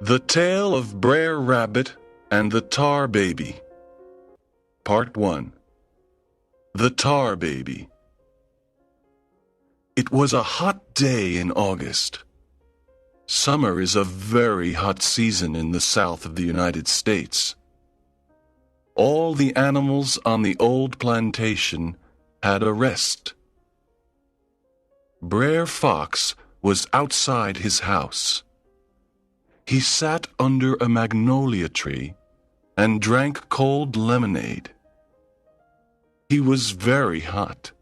The Tale of Brer Rabbit and the Tar Baby. Part 1. The Tar Baby. It was a hot day in August. Summer is a very hot season in the south of the United States. All the animals on the old plantation had a rest. Brer Fox was outside his house. He sat under a magnolia tree and drank cold lemonade. He was very hot.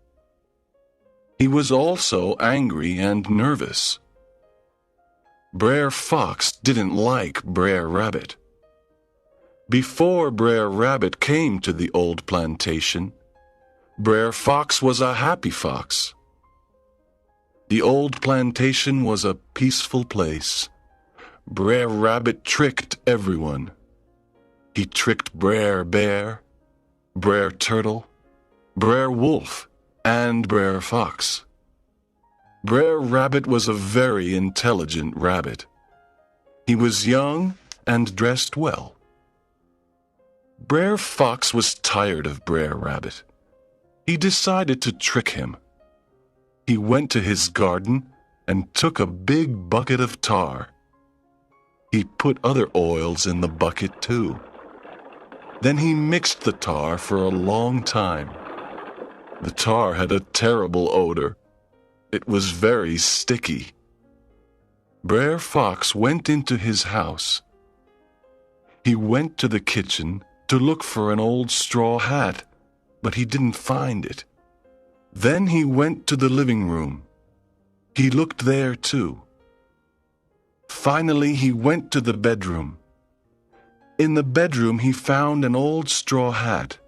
He was also angry and nervous. Brer Fox didn't like Brer Rabbit. Before Brer Rabbit came to the old plantation, Brer Fox was a happy fox. The old plantation was a peaceful place. Brer Rabbit tricked everyone. He tricked Brer Bear, Brer Turtle, Brer Wolf, and Brer Fox. Brer Rabbit was a very intelligent rabbit. He was young and dressed well. Brer Fox was tired of Brer Rabbit. He decided to trick him. He went to his garden and took a big bucket of tar. He put other oils in the bucket too. Then he mixed the tar for a long time. The tar had a terrible odor. It was very sticky. Brer Fox went into his house. He went to the kitchen to look for an old straw hat, but he didn't find it. Then he went to the living room. He looked there too. Finally, he went to the bedroom. In the bedroom, he found an old straw hat,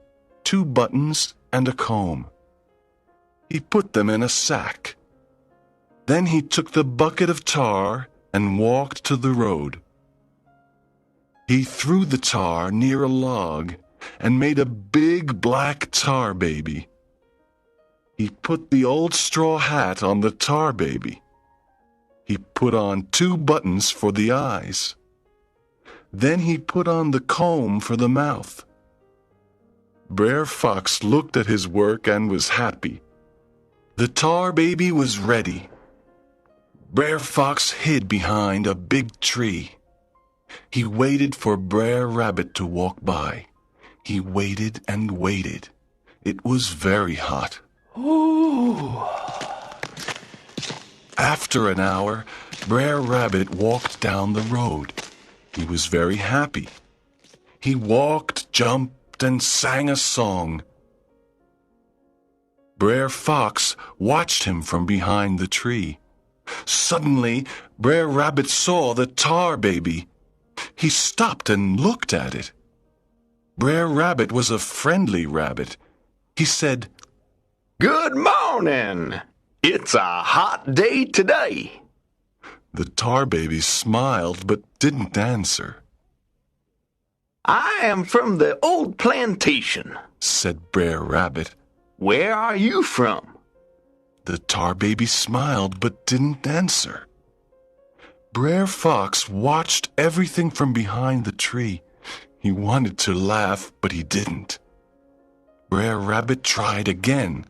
2 buttons, and a comb. He put them in a sack. Then he took the bucket of tar and walked to the road. He threw the tar near a log and made a big black tar baby. He put the old straw hat on the tar baby. He put on 2 buttons for the eyes. Then he put on the comb for the mouth. Brer Fox looked at his work and was happy. The tar baby was ready. Brer Fox hid behind a big tree. He waited for Brer Rabbit to walk by. He waited and waited. It was very hot. Ooh. After an hour, Brer Rabbit walked down the road. He was very happy. He walked, jumped, and sang a song. Brer Fox watched him from behind the tree. Suddenly, Brer Rabbit saw the tar baby. He stopped and looked at it. Brer Rabbit was a friendly rabbit. He said, Good morning. It's a hot day today. The tar baby smiled but didn't answer. I am from the old plantation, said Brer Rabbit. Where are you from? The tar baby smiled but didn't answer. Brer Fox watched everything from behind the tree. He wanted to laugh, but he didn't. Brer Rabbit tried again.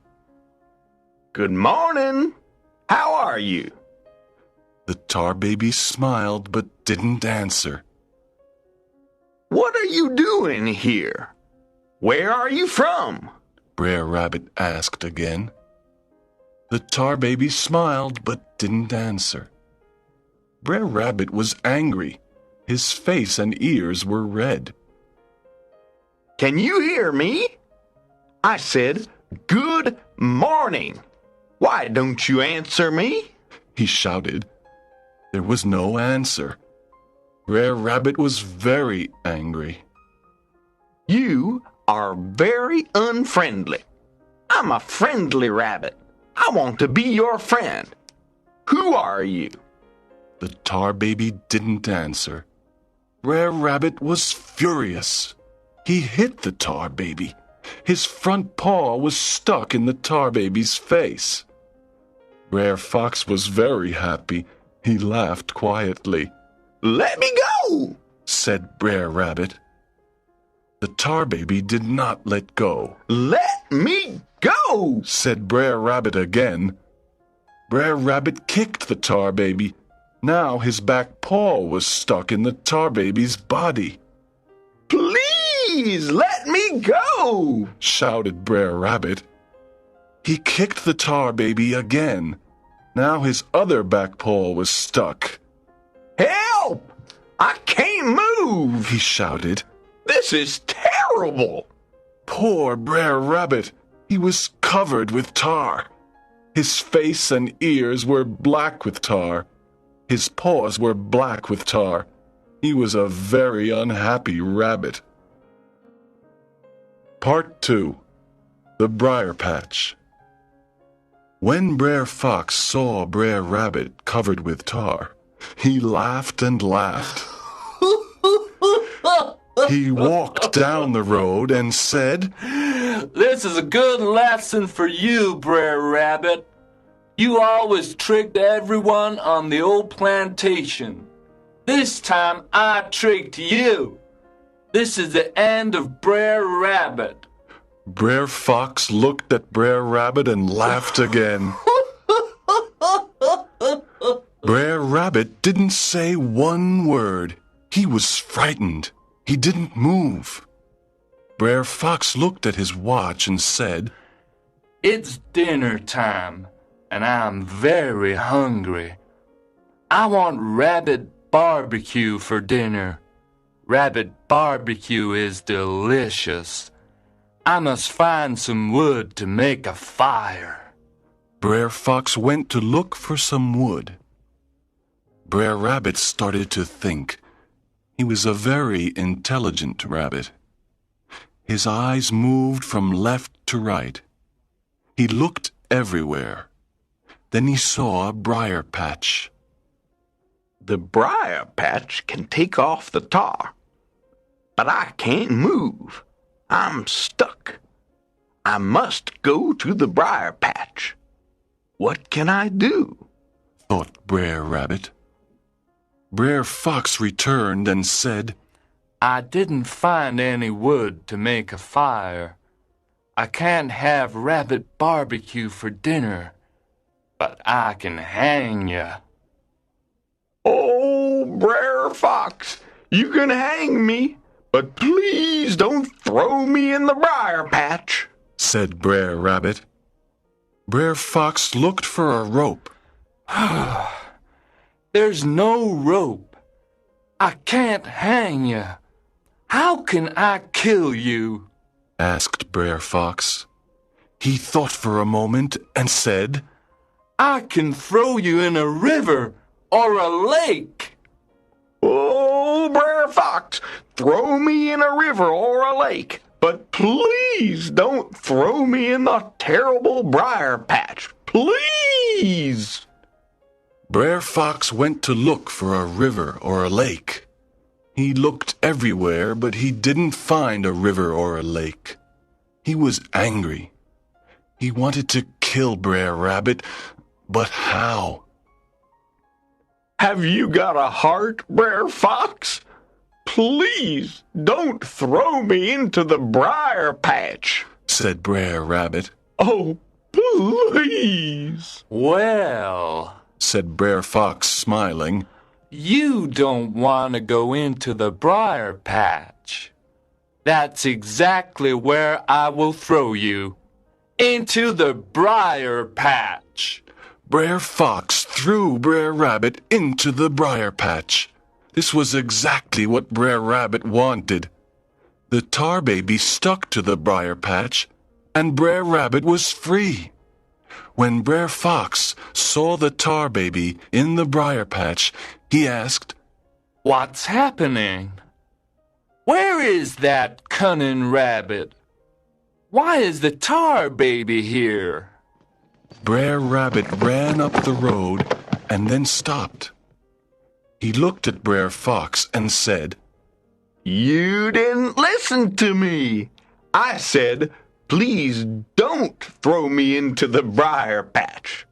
Good morning. How are you? The tar baby smiled but didn't answer. What are you doing here? Where are you from? Brer Rabbit asked again. The tar baby smiled but didn't answer. Brer Rabbit was angry. His face and ears were red. Can you hear me? I said, good morning. Why don't you answer me? He shouted. There was no answer. Brer Rabbit was very angry. You are very unfriendly. I'm a friendly rabbit. I want to be your friend. Who are you? The tar baby didn't answer. Brer Rabbit was furious. He hit the tar baby. His front paw was stuck in the tar baby's face. Brer Fox was very happy. He laughed quietly. Let me go, said Brer Rabbit. The tar baby did not let go. Let me go, said Brer Rabbit again. Brer Rabbit kicked the tar baby. Now his back paw was stuck in the tar baby's body. Please let me go, shouted Brer Rabbit. He kicked the tar baby again. Now his other back paw was stuck. Help! I can't move, he shouted. This is terrible. Poor Brer Rabbit. He was covered with tar. His face and ears were black with tar. His paws were black with tar. He was a very unhappy rabbit. Part 2. The Briar Patch. When Brer Fox saw Brer Rabbit covered with tar, he laughed and laughed. He walked down the road and said, "This is a good lesson for you, Brer Rabbit. You always tricked everyone on the old plantation. This time I tricked you. This is the end of Brer Rabbit." Brer Fox looked at Brer Rabbit and laughed again. Brer Rabbit didn't say one word. He was frightened. He didn't move. Brer Fox looked at his watch and said, "It's dinner time, and I'm very hungry. I want rabbit barbecue for dinner. Rabbit barbecue is delicious. I must find some wood to make a fire." Brer Fox went to look for some wood. Brer Rabbit started to think. He was a very intelligent rabbit. His eyes moved from left to right. He looked everywhere. Then he saw a briar patch. The briar patch can take off the tar, but I can't move. I'm stuck. I must go to the briar patch. What can I do? Thought Brer Rabbit. Brer Fox returned and said, "I didn't find any wood to make a fire. I can't have rabbit barbecue for dinner, but I can hang ya." Oh, Brer Fox, you can hang me, but please don't throw me in the briar patch, said Brer Rabbit. Brer Fox looked for a rope. "There's no rope. I can't hang ya. How can I kill you?" asked Brer Fox. He thought for a moment and said, "I can throw you in a river or a lake." Oh, Brer Fox, throw me in a river or a lake, but please don't throw me in the terrible briar patch. Please! Brer Fox went to look for a river or a lake. He looked everywhere, but he didn't find a river or a lake. He was angry. He wanted to kill Brer Rabbit, but how? Have you got a heart, Brer Fox? Please don't throw me into the briar patch, said Brer Rabbit. Oh, please. "Well," said Brer Fox, smiling, "you don't want to go into the briar patch. That's exactly where I will throw you. Into the briar patch." Brer Fox threw Brer Rabbit into the briar patch. This was exactly what Brer Rabbit wanted. The tar baby stuck to the briar patch, and Brer Rabbit was free. When Brer Fox saw the tar baby in the briar patch, he asked, "What's happening? Where is that cunning rabbit? Why is the tar baby here?" Brer Rabbit ran up the road and then stopped. He looked at Brer Fox and said, "You didn't listen to me. I said, please don't throw me into the briar patch.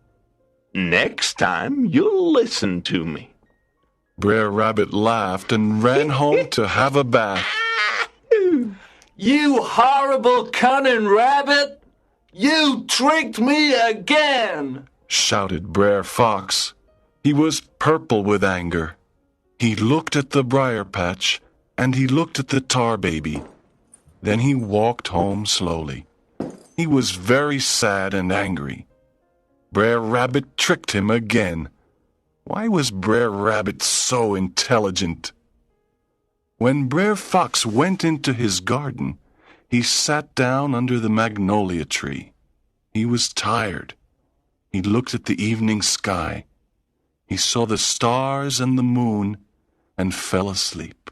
Next time you'll listen to me." Brer Rabbit laughed and ran home to have a bath. You horrible cunning rabbit! You tricked me again! Shouted Brer Fox. He was purple with anger. He looked at the briar patch, and he looked at the tar baby. Then he walked home slowly. He was very sad and angry. Brer Rabbit tricked him again. Why was Brer Rabbit so intelligent? When Brer Fox went into his garden, he sat down under the magnolia tree. He was tired. He looked at the evening sky. He saw the stars and the moon and fell asleep.